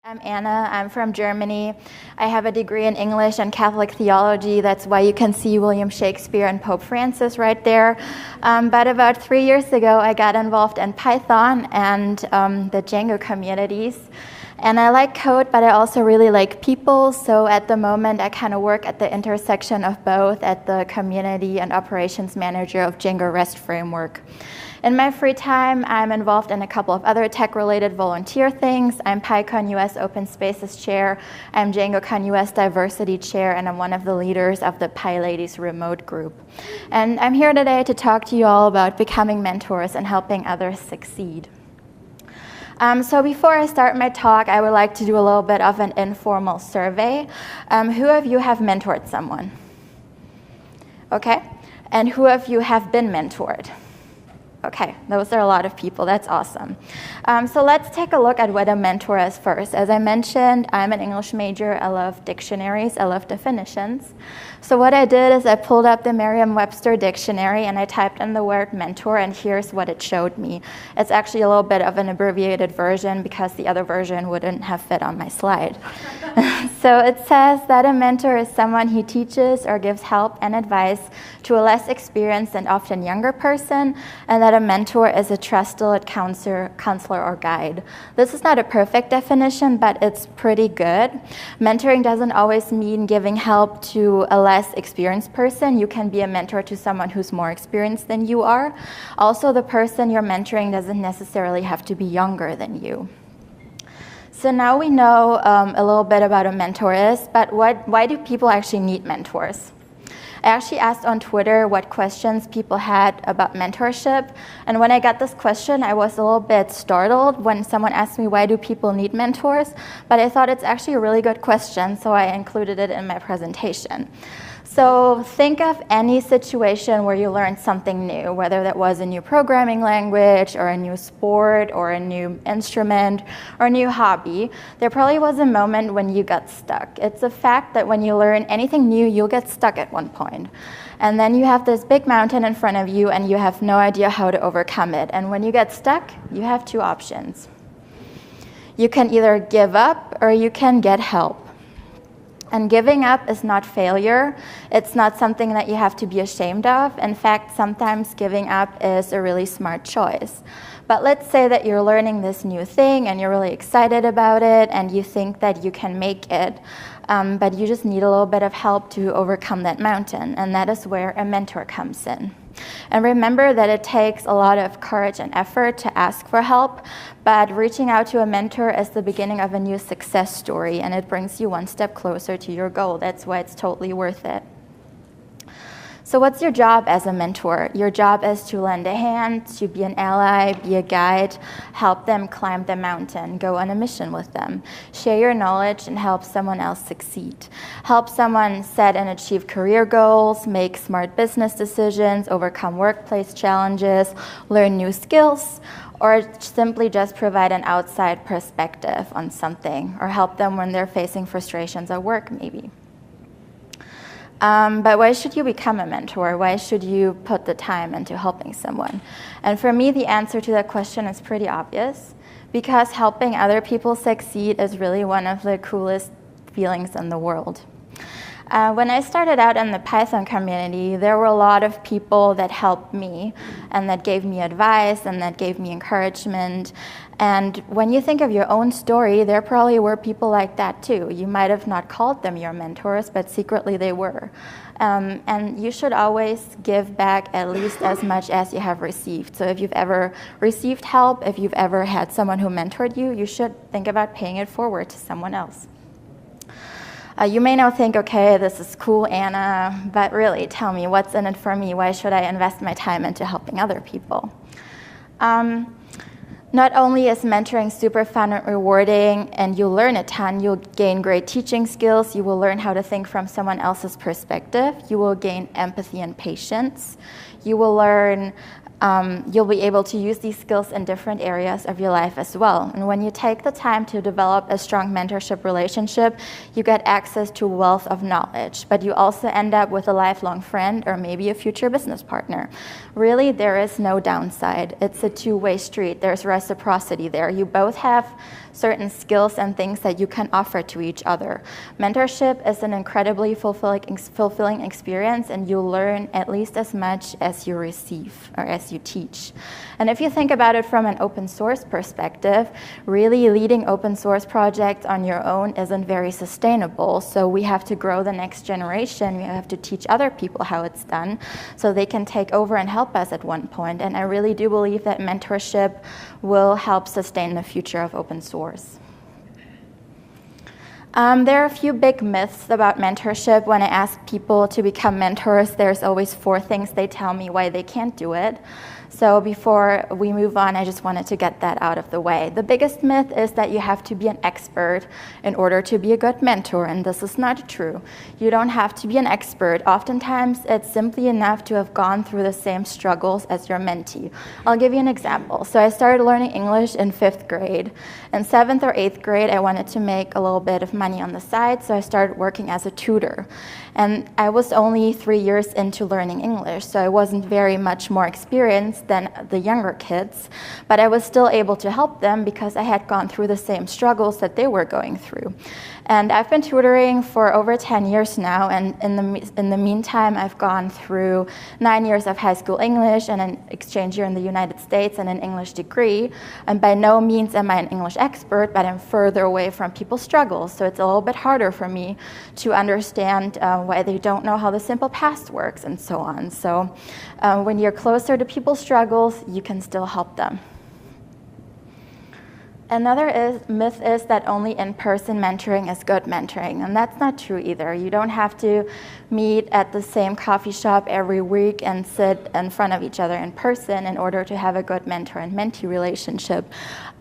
I'm Anna. I'm from Germany. I have a degree in English and Catholic theology. That's why you can see William Shakespeare and Pope Francis right there. But about 3 years ago, I got involved in Python and the Django communities. And I like code, but I also really like people. So at the moment, I kind of work at the intersection of both at the community and operations manager of Django REST framework. In my free time, I'm involved in a couple of other tech-related volunteer things. I'm PyCon US Open Spaces Chair, I'm DjangoCon US Diversity Chair, and I'm one of the leaders of the PyLadies remote group. And I'm here today to talk to you all about becoming mentors and helping others succeed. So before I start my talk, I would like to do a little bit of an informal survey. Who of you have mentored someone? Okay. And who of you have been mentored? Okay, those are a lot of people. That's awesome. So let's take a look at what a mentor is first. As I mentioned, I'm an English major. I love dictionaries. I love definitions. So what I did is I pulled up the Merriam-Webster dictionary and I typed in the word mentor, and here's what it showed me. It's actually a little bit of an abbreviated version because the other version wouldn't have fit on my slide. So it says that a mentor is someone who teaches or gives help and advice to a less experienced and often younger person, and that a mentor is a trusted counselor or guide. This is not a perfect definition, but it's pretty good. Mentoring doesn't always mean giving help to a less experienced person. You can be a mentor to someone who's more experienced than you are. Also, the person you're mentoring doesn't necessarily have to be younger than you. So now we know a little bit about a mentor is, but why do people actually need mentors? I actually asked on Twitter what questions people had about mentorship, and when I got this question, I was a little bit startled when someone asked me, why do people need mentors? But I thought it's actually a really good question, so I included it in my presentation. So think of any situation where you learned something new, whether that was a new programming language or a new sport or a new instrument or a new hobby. There probably was a moment when you got stuck. It's a fact that when you learn anything new, you'll get stuck at one point. And then you have this big mountain in front of you and you have no idea how to overcome it. And when you get stuck, you have two options. You can either give up or you can get help. And giving up is not failure. It's not something that you have to be ashamed of. In fact, sometimes giving up is a really smart choice. But let's say that you're learning this new thing and you're really excited about it and you think that you can make it, but you just need a little bit of help to overcome that mountain. And that is where a mentor comes in. And remember that it takes a lot of courage and effort to ask for help, but reaching out to a mentor is the beginning of a new success story, and it brings you one step closer to your goal. That's why it's totally worth it. So what's your job as a mentor? Your job is to lend a hand, to be an ally, be a guide, help them climb the mountain, go on a mission with them, share your knowledge and help someone else succeed. Help someone set and achieve career goals, make smart business decisions, overcome workplace challenges, learn new skills, or simply just provide an outside perspective on something, or help them when they're facing frustrations at work maybe. But why should you become a mentor? Why should you put the time into helping someone? And for me, the answer to that question is pretty obvious, because helping other people succeed is really one of the coolest feelings in the world. When I started out in the Python community, there were a lot of people that helped me and that gave me advice and that gave me encouragement. And when you think of your own story, there probably were people like that too. You might have not called them your mentors, but secretly they were. And you should always give back at least as much as you have received. So if you've ever received help, if you've ever had someone who mentored you, you should think about paying it forward to someone else. You may now think, okay, this is cool, Anna, but really, tell me, what's in it for me? Why should I invest my time into helping other people? Not only is mentoring super fun and rewarding, and you'll learn a ton, you'll gain great teaching skills, you will learn how to think from someone else's perspective, you will gain empathy and patience, you will learn you'll be able to use these skills in different areas of your life as well. And when you take the time to develop a strong mentorship relationship, you get access to a wealth of knowledge, but you also end up with a lifelong friend or maybe a future business partner. Really, there is no downside. It's a two-way street. There's reciprocity there. You both have certain skills and things that you can offer to each other. Mentorship is an incredibly fulfilling experience, and you learn at least as much as you receive or as you teach. And if you think about it from an open source perspective, really leading open source projects on your own isn't very sustainable. So we have to grow the next generation. We have to teach other people how it's done so they can take over and help us at one point. And I really do believe that mentorship will help sustain the future of open source. There are a few big myths about mentorship. When I ask people to become mentors, there's always 4 things they tell me why they can't do it. So before we move on, I just wanted to get that out of the way. The biggest myth is that you have to be an expert in order to be a good mentor, and this is not true. You don't have to be an expert. Oftentimes, it's simply enough to have gone through the same struggles as your mentee. I'll give you an example. So I started learning English in 5th grade. In 7th or 8th grade, I wanted to make a little bit of money on the side, so I started working as a tutor. And I was only 3 years into learning English, so I wasn't very much more experienced than the younger kids, but I was still able to help them because I had gone through the same struggles that they were going through. And I've been tutoring for over 10 years now, and in the meantime, I've gone through 9 years of high school English and an exchange year in the United States and an English degree. And by no means am I an English expert, but I'm further away from people's struggles, so it's a little bit harder for me to understand why they don't know how the simple past works and so on. So when you're closer to people's struggles, you can still help them. Another myth is that only in-person mentoring is good mentoring, and that's not true either. You don't have to meet at the same coffee shop every week and sit in front of each other in person in order to have a good mentor and mentee relationship.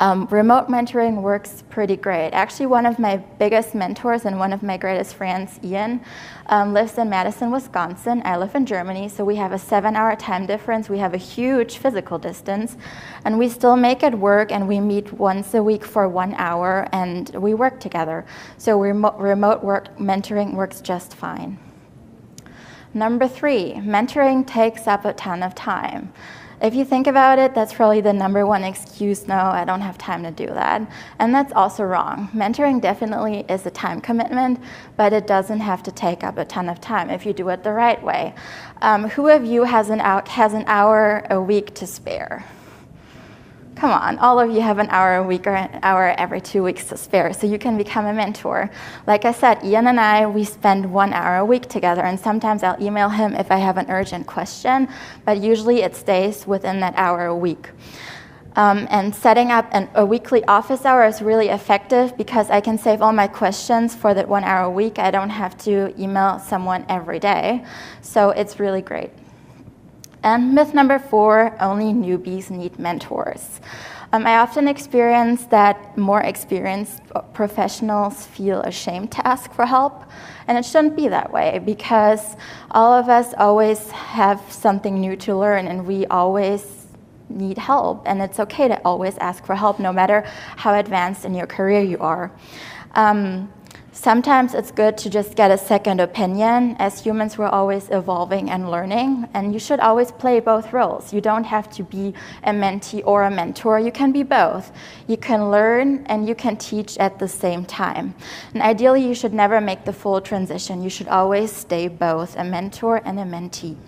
Remote mentoring works pretty great. Actually, one of my biggest mentors and one of my greatest friends, Ian, lives in Madison, Wisconsin. I live in Germany, so we have a 7-hour time difference. We have a huge physical distance, and we still make it work, and we meet once a week for 1 hour, and we work together. So remote work mentoring works just fine. Number 3, mentoring takes up a ton of time. If you think about it, that's probably the number one excuse, no, I don't have time to do that. And that's also wrong. Mentoring definitely is a time commitment, but it doesn't have to take up a ton of time if you do it the right way. Who of you has an hour a week to spare? Come on, all of you have an hour a week or an hour every 2 weeks to spare, so you can become a mentor. Like I said, Ian and I, we spend 1 hour a week together, and sometimes I'll email him if I have an urgent question, but usually it stays within that hour a week. And setting up a weekly office hour is really effective because I can save all my questions for that 1 hour a week. I don't have to email someone every day, so it's really great. And myth number 4, only newbies need mentors. I often experience that more experienced professionals feel ashamed to ask for help, and it shouldn't be that way because all of us always have something new to learn, and we always need help, and it's okay to always ask for help no matter how advanced in your career you are. Sometimes it's good to just get a second opinion. As humans, we're always evolving and learning, and you should always play both roles. You don't have to be a mentee or a mentor. You can be both. You can learn and you can teach at the same time. And ideally, you should never make the full transition. You should always stay both a mentor and a mentee,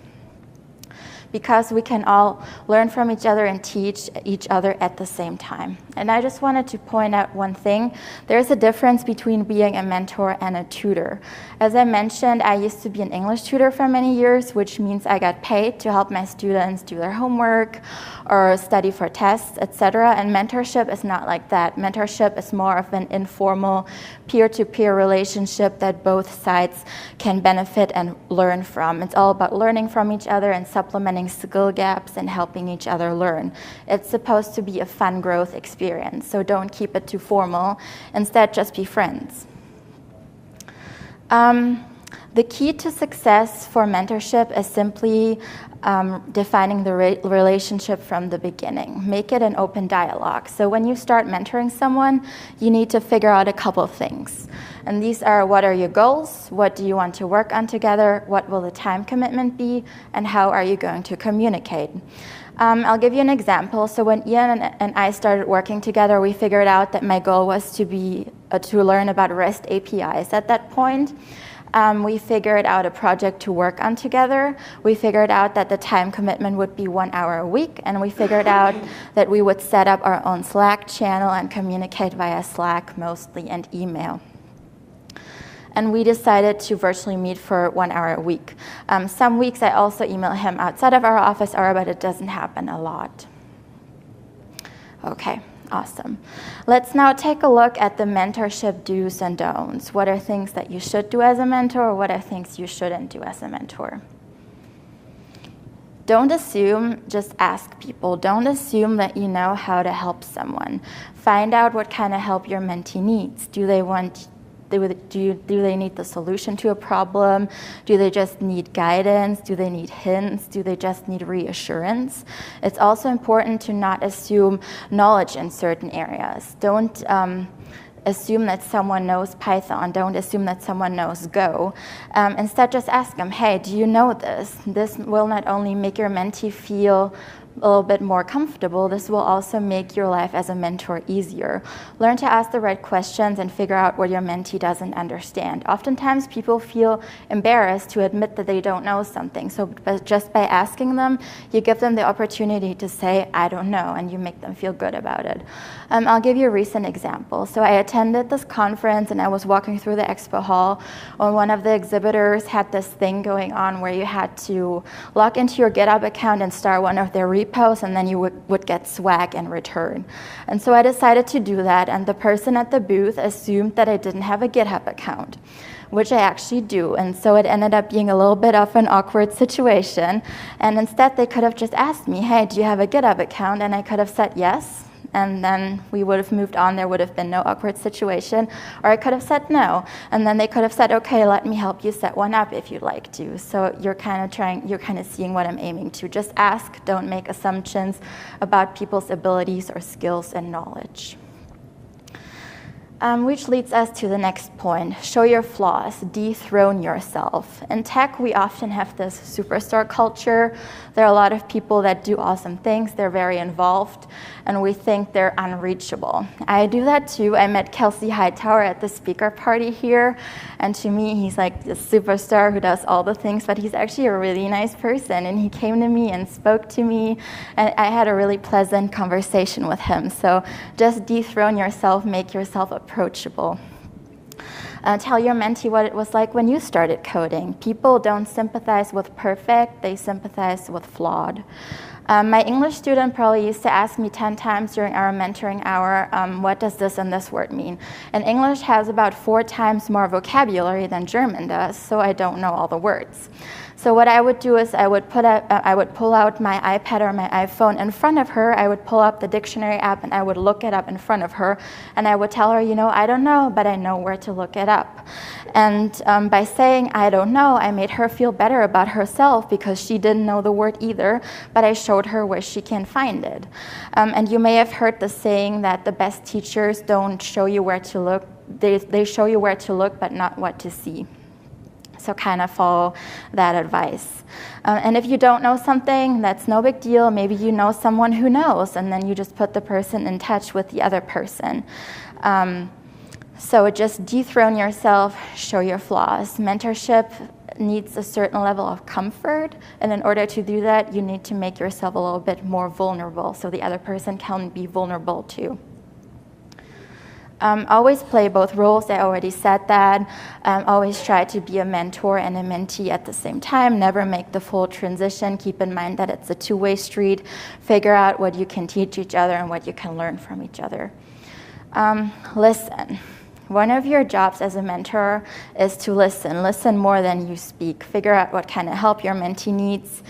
because we can all learn from each other and teach each other at the same time. And I just wanted to point out one thing. There's a difference between being a mentor and a tutor. As I mentioned, I used to be an English tutor for many years, which means I got paid to help my students do their homework or study for tests, etc. And mentorship is not like that. Mentorship is more of an informal peer-to-peer relationship that both sides can benefit and learn from. It's all about learning from each other and supplementing skill gaps and helping each other learn. It's supposed to be a fun growth experience, so don't keep it too formal. Instead, just be friends. The key to success for mentorship is simply defining the relationship from the beginning. Make it an open dialogue. So when you start mentoring someone, you need to figure out a couple of things. And these are, what are your goals? What do you want to work on together? What will the time commitment be? And how are you going to communicate? I'll give you an example. So when Ian and I started working together, we figured out that my goal was to learn about REST APIs at that point. We figured out a project to work on together. We figured out that the time commitment would be 1 hour a week, and we figured out that we would set up our own Slack channel and communicate via Slack mostly and email. And we decided to virtually meet for 1 hour a week. Some weeks I also email him outside of our office hour, but it doesn't happen a lot. Okay. Awesome. Let's now take a look at the mentorship do's and don'ts. What are things that you should do as a mentor, or what are things you shouldn't do as a mentor? Don't assume, just ask people. Don't assume that you know how to help someone. Find out what kind of help your mentee needs. Do they need the solution to a problem? Do they just need guidance? Do they need hints? Do they just need reassurance? It's also important to not assume knowledge in certain areas. Don't assume that someone knows Python. Don't assume that someone knows Go. Instead, just ask them, hey, do you know this? This will not only make your mentee feel a little bit more comfortable, this will also make your life as a mentor easier. Learn to ask the right questions and figure out what your mentee doesn't understand. Oftentimes people feel embarrassed to admit that they don't know something, so just by asking them, you give them the opportunity to say, I don't know, and you make them feel good about it. I'll give you a recent example. So I attended this conference and I was walking through the expo hall when one of the exhibitors had this thing going on where you had to log into your GitHub account and start one of their repos, and then you would get swag in return. And so I decided to do that, and the person at the booth assumed that I didn't have a GitHub account, which I actually do. And so it ended up being a little bit of an awkward situation. And instead they could have just asked me, hey, do you have a GitHub account? And I could have said yes, and then we would have moved on. There would have been no awkward situation. Or I could have said no, and then they could have said, okay, let me help you set one up if you'd like to. So you're kind of seeing what I'm aiming to. Just ask, don't make assumptions about people's abilities or skills and knowledge. Which leads us to the next point. Show your flaws, dethrone yourself. In tech, we often have this superstar culture. There are a lot of people that do awesome things, they're very involved, and we think they're unreachable. I do that too. I met Kelsey Hightower at the speaker party here, and to me, he's like this superstar who does all the things, but he's actually a really nice person, and he came to me and spoke to me, and I had a really pleasant conversation with him. So just dethrone yourself, make yourself approachable. Tell your mentee what it was like when you started coding. People don't sympathize with perfect, they sympathize with flawed. My English student probably used to ask me 10 times during our mentoring hour, what does this and this word mean? And English has about 4 times more vocabulary than German does, so I don't know all the words. So what I would do is I would pull out my iPad or my iPhone in front of her, I would pull up the dictionary app and I would look it up in front of her, and I would tell her, you know, I don't know, but I know where to look it up. And by saying I don't know, I made her feel better about herself because she didn't know the word either, but I showed her where she can find it. And you may have heard the saying that the best teachers don't show you where to look, they show you where to look but not what to see. So kind of follow that advice. And if you don't know something, that's no big deal. Maybe you know someone who knows, and then you just put the person in touch with the other person. So just dethrone yourself, show your flaws. Mentorship needs a certain level of comfort, and in order to do that, you need to make yourself a little bit more vulnerable so the other person can be vulnerable too. Always play both roles. I already said that. Always try to be a mentor and a mentee at the same time. Never make the full transition. Keep in mind that it's a two-way street. Figure out what you can teach each other and what you can learn from each other. Listen. One of your jobs as a mentor is to listen. Listen more than you speak. Figure out what kind of help your mentee needs.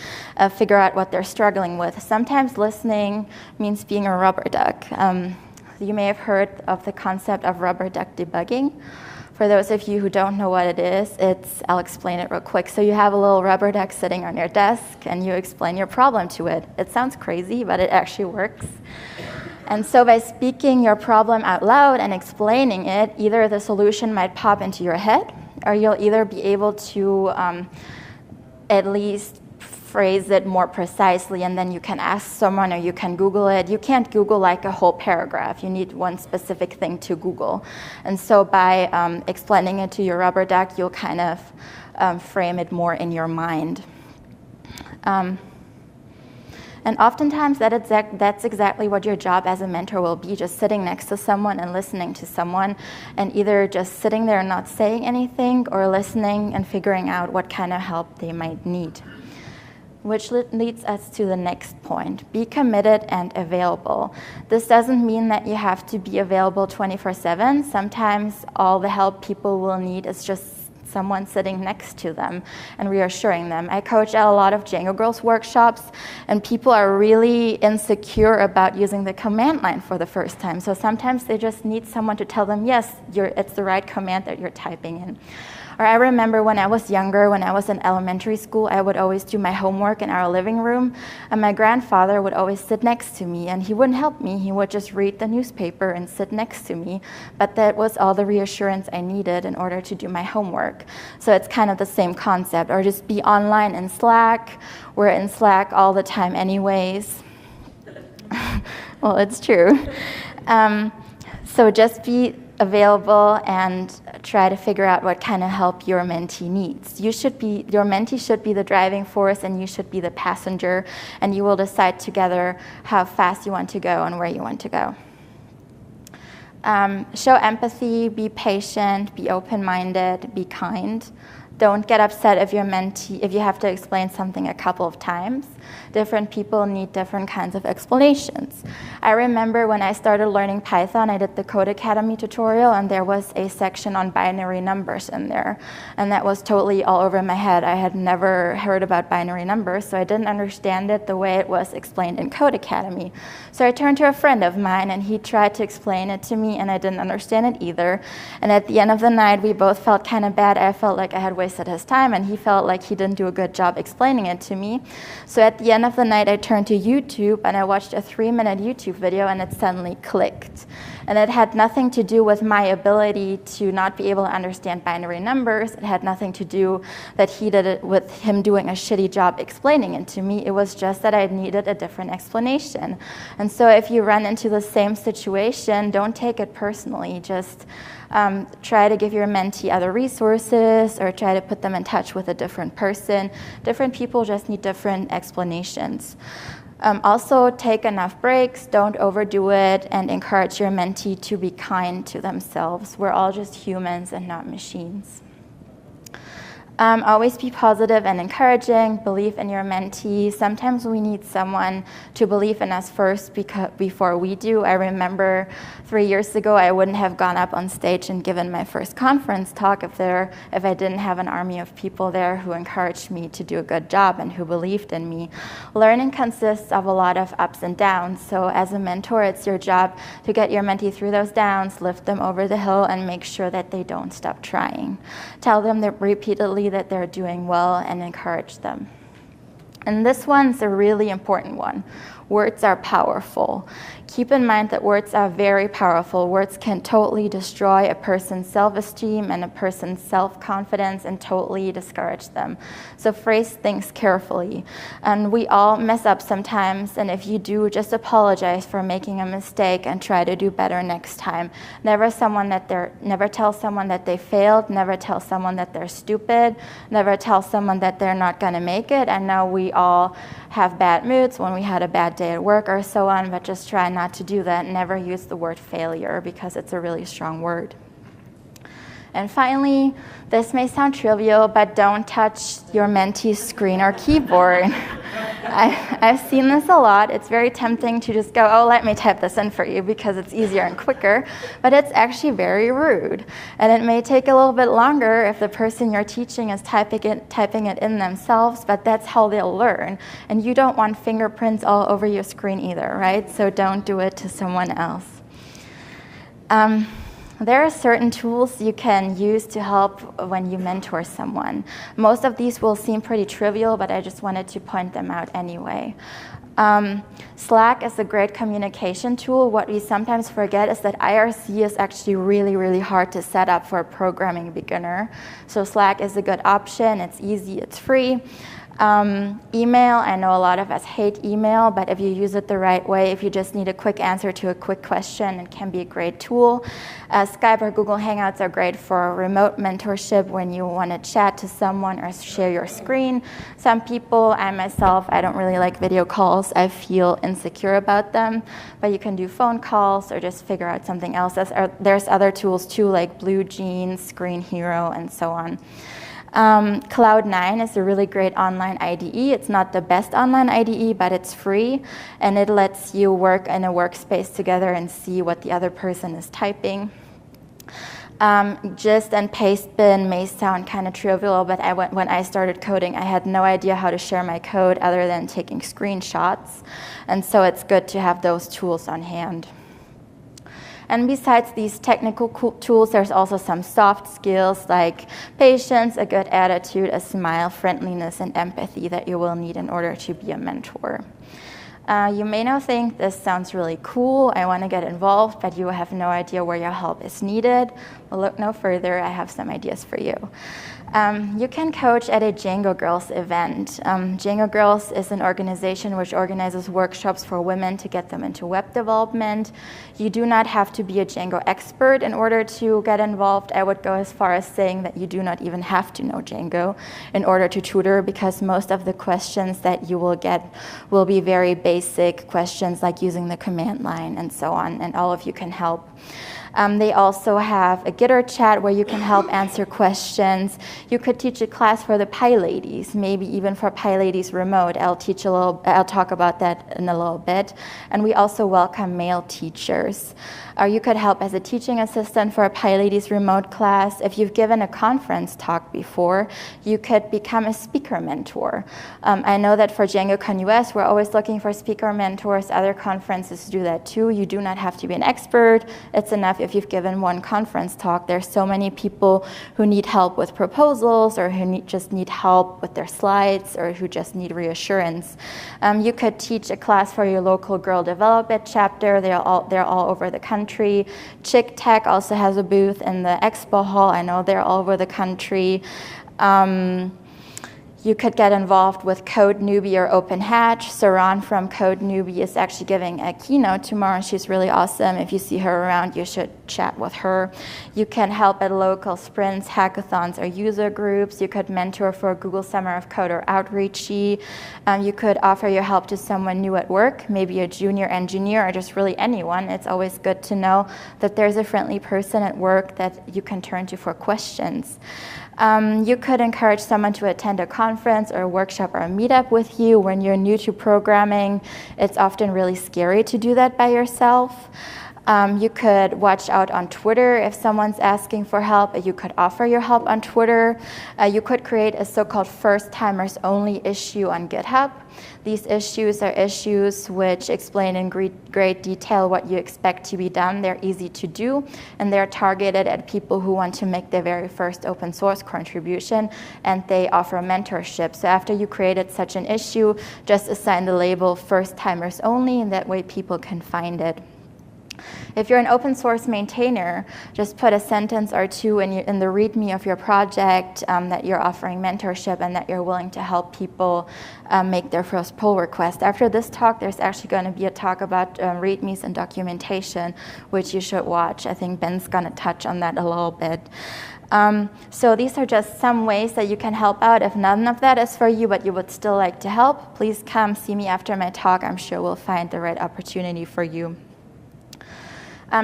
Figure out what they're struggling with. Sometimes listening means being a rubber duck. You may have heard of the concept of rubber duck debugging. For those of you who don't know what it is, I'll explain it real quick. So you have a little rubber duck sitting on your desk, and you explain your problem to it. It sounds crazy, but it actually works. And so by speaking your problem out loud and explaining it, either the solution might pop into your head, or you'll either be able to at least phrase it more precisely, and then you can ask someone or you can Google it. You can't Google like a whole paragraph. You need one specific thing to Google. And so by explaining it to your rubber duck, you'll kind of frame it more in your mind. And oftentimes that's exactly what your job as a mentor will be, just sitting next to someone and listening to someone, and either just sitting there and not saying anything, or listening and figuring out what kind of help they might need. Which leads us to the next point. Be committed and available. This doesn't mean that you have to be available 24/7. Sometimes all the help people will need is just someone sitting next to them and reassuring them. I coach at a lot of Django Girls workshops, and people are really insecure about using the command line for the first time. So sometimes they just need someone to tell them, yes, it's the right command that you're typing in. Or I remember when I was younger, when I was in elementary school, I would always do my homework in our living room, and my grandfather would always sit next to me, and he wouldn't help me. He would just read the newspaper and sit next to me, but that was all the reassurance I needed in order to do my homework. So it's kind of the same concept. Or just be online in Slack. We're in Slack all the time anyways. Well, it's true. So just be available and try to figure out what kind of help your mentee needs. Your mentee should be the driving force, and you should be the passenger, and you will decide together how fast you want to go and where you want to go. Show empathy, be patient, be open-minded, be kind. Don't get upset if you have to explain something a couple of times. Different people need different kinds of explanations. I remember when I started learning Python, I did the Code Academy tutorial, and there was a section on binary numbers in there. And that was totally all over my head. I had never heard about binary numbers, so I didn't understand it the way it was explained in Code Academy. So I turned to a friend of mine, and he tried to explain it to me, and I didn't understand it either. And at the end of the night, we both felt kind of bad. I felt like I had wasted his time, and he felt like he didn't do a good job explaining it to me. So at the end of the night, I turned to YouTube, and I watched a 3-minute YouTube video, and it suddenly clicked. And it had nothing to do with my ability to not be able to understand binary numbers. It had nothing to do that he did it with him doing a shitty job explaining it to me. It was just that I needed a different explanation. And so if you run into the same situation, don't take it personally. Just try to give your mentee other resources, or try to put them in touch with a different person. Different people just need different explanations. Also, take enough breaks, don't overdo it, and encourage your mentee to be kind to themselves. We're all just humans and not machines. Always be positive and encouraging. Believe in your mentee. Sometimes we need someone to believe in us first before we do. I remember 3 years ago, I wouldn't have gone up on stage and given my first conference talk if I didn't have an army of people there who encouraged me to do a good job and who believed in me. Learning consists of a lot of ups and downs. So as a mentor, it's your job to get your mentee through those downs, lift them over the hill, and make sure that they don't stop trying. Tell them that repeatedly that they're doing well, and encourage them. And this one's a really important one. Words are powerful. Keep in mind that words are very powerful. Words can totally destroy a person's self-esteem and a person's self-confidence and totally discourage them. So phrase things carefully. And we all mess up sometimes, and if you do, just apologize for making a mistake and try to do better next time. Never tell someone that they failed, never tell someone that they're stupid, never tell someone that they're not gonna make it. I know we all have bad moods when we had a bad day at work or so on, but just try not to do that. Never use the word failure, because it's a really strong word. And finally, this may sound trivial, but don't touch your mentee's screen or keyboard. I've seen this a lot. It's very tempting to just go, oh, let me type this in for you because it's easier and quicker, but it's actually very rude. And it may take a little bit longer if the person you're teaching is typing it in themselves, but that's how they'll learn. And you don't want fingerprints all over your screen either, right? So don't do it to someone else. There are certain tools you can use to help when you mentor someone. Most of these will seem pretty trivial, but I just wanted to point them out anyway. Slack is a great communication tool. What we sometimes forget is that IRC is actually really, really hard to set up for a programming beginner. So Slack is a good option. It's easy, it's free. Email, I know a lot of us hate email, but if you use it the right way, if you just need a quick answer to a quick question, it can be a great tool. Skype or Google Hangouts are great for remote mentorship when you want to chat to someone or share your screen. Some people, I myself, I don't really like video calls. I feel insecure about them, but you can do phone calls or just figure out something else. There's other tools too, like Blue Jeans, Screen Hero, and so on. Cloud9 is a really great online IDE. It's not the best online IDE, but it's free, and it lets you work in a workspace together and see what the other person is typing. Gist and Pastebin may sound kind of trivial, but when I started coding, I had no idea how to share my code other than taking screenshots, and so it's good to have those tools on hand. And besides these technical tools, there's also some soft skills like patience, a good attitude, a smile, friendliness, and empathy that you will need in order to be a mentor. You may now think this sounds really cool, I want to get involved, but you have no idea where your help is needed. Well, look no further, I have some ideas for you. You can coach at a Django Girls event. Django Girls is an organization which organizes workshops for women to get them into web development. You do not have to be a Django expert in order to get involved. I would go as far as saying that you do not even have to know Django in order to tutor, because most of the questions that you will get will be very basic questions like using the command line and so on, and all of you can help. They also have a Gitter chat where you can help answer questions. You could teach a class for the PyLadies, maybe even for PyLadies Remote. I'll talk about that in a little bit. And we also welcome male teachers. Or you could help as a teaching assistant for a PyLadies Remote class. If you've given a conference talk before, you could become a speaker mentor. I know that for DjangoCon US, we're always looking for speaker mentors. Other conferences do that too. You do not have to be an expert. It's enough if you've given one conference talk. There's so many people who need help with proposals, or who just need help with their slides, or who just need reassurance. You could teach a class for your local Girl Develop It chapter. They're all over the country. Chick Tech also has a booth in the expo hall. I know they're all over the country. You could get involved with Code Newbie or Open Hatch. Saran from Code Newbie is actually giving a keynote tomorrow. She's really awesome. If you see her around, you should chat with her. You can help at local sprints, hackathons, or user groups. You could mentor for Google Summer of Code or Outreachy. You could offer your help to someone new at work, maybe a junior engineer or just really anyone. It's always good to know that there's a friendly person at work that you can turn to for questions. You could encourage someone to attend a conference or a workshop or a meetup with you. When you're new to programming, it's often really scary to do that by yourself. You could watch out on Twitter if someone's asking for help. You could offer your help on Twitter. You could create a so-called first-timers only issue on GitHub. These issues are issues which explain in great detail what you expect to be done. They're easy to do, and they're targeted at people who want to make their very first open source contribution, and they offer mentorship. So after you created such an issue, just assign the label first-timers only, and that way people can find it. If you're an open source maintainer, just put a sentence or two in the README of your project that you're offering mentorship and that you're willing to help people make their first pull request. After this talk, there's actually going to be a talk about READMEs and documentation, which you should watch. I think Ben's going to touch on that a little bit. So these are just some ways that you can help out. If none of that is for you, but you would still like to help, please come see me after my talk. I'm sure we'll find the right opportunity for you.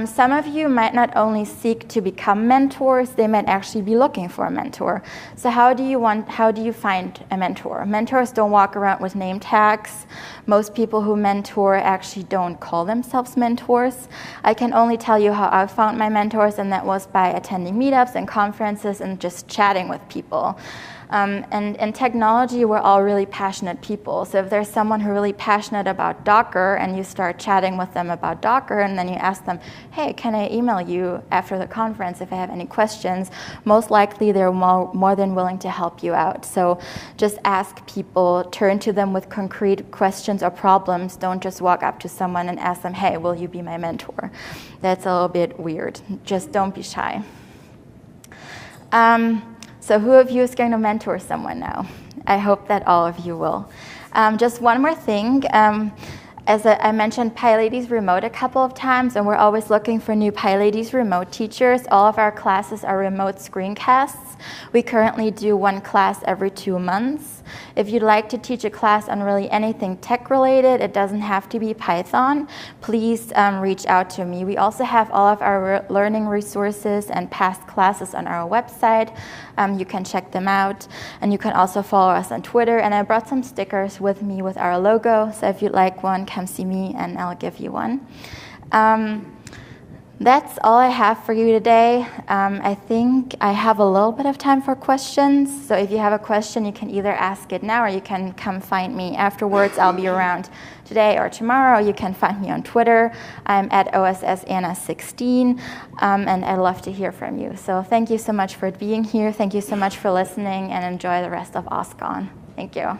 Some of you might not only seek to become mentors, they might actually be looking for a mentor. So how do you find a mentor? Mentors don't walk around with name tags. Most people who mentor actually don't call themselves mentors. I can only tell you how I found my mentors, and that was by attending meetups and conferences and just chatting with people. And in technology, we're all really passionate people. So if there's someone who's really passionate about Docker and you start chatting with them about Docker and then you ask them, hey, can I email you after the conference if I have any questions? Most likely they're more than willing to help you out. So just ask people, turn to them with concrete questions or problems. Don't just walk up to someone and ask them, hey, will you be my mentor? That's a little bit weird. Just don't be shy. So who of you is going to mentor someone now? I hope that all of you will. Just one more thing. As I mentioned PyLadies Remote a couple of times, and we're always looking for new PyLadies Remote teachers. All of our classes are remote screencasts. We currently do one class every 2 months. If you'd like to teach a class on really anything tech-related, it doesn't have to be Python, please reach out to me. We also have all of our learning resources and past classes on our website. You can check them out, and you can also follow us on Twitter. And I brought some stickers with me with our logo, so if you'd like one, come see me and I'll give you one. That's all I have for you today. I think I have a little bit of time for questions. So if you have a question, you can either ask it now or you can come find me afterwards. I'll be around today or tomorrow. You can find me on Twitter. I'm at OSSAnna16, and I'd love to hear from you. So thank you so much for being here. Thank you so much for listening, and enjoy the rest of OSCON. Thank you.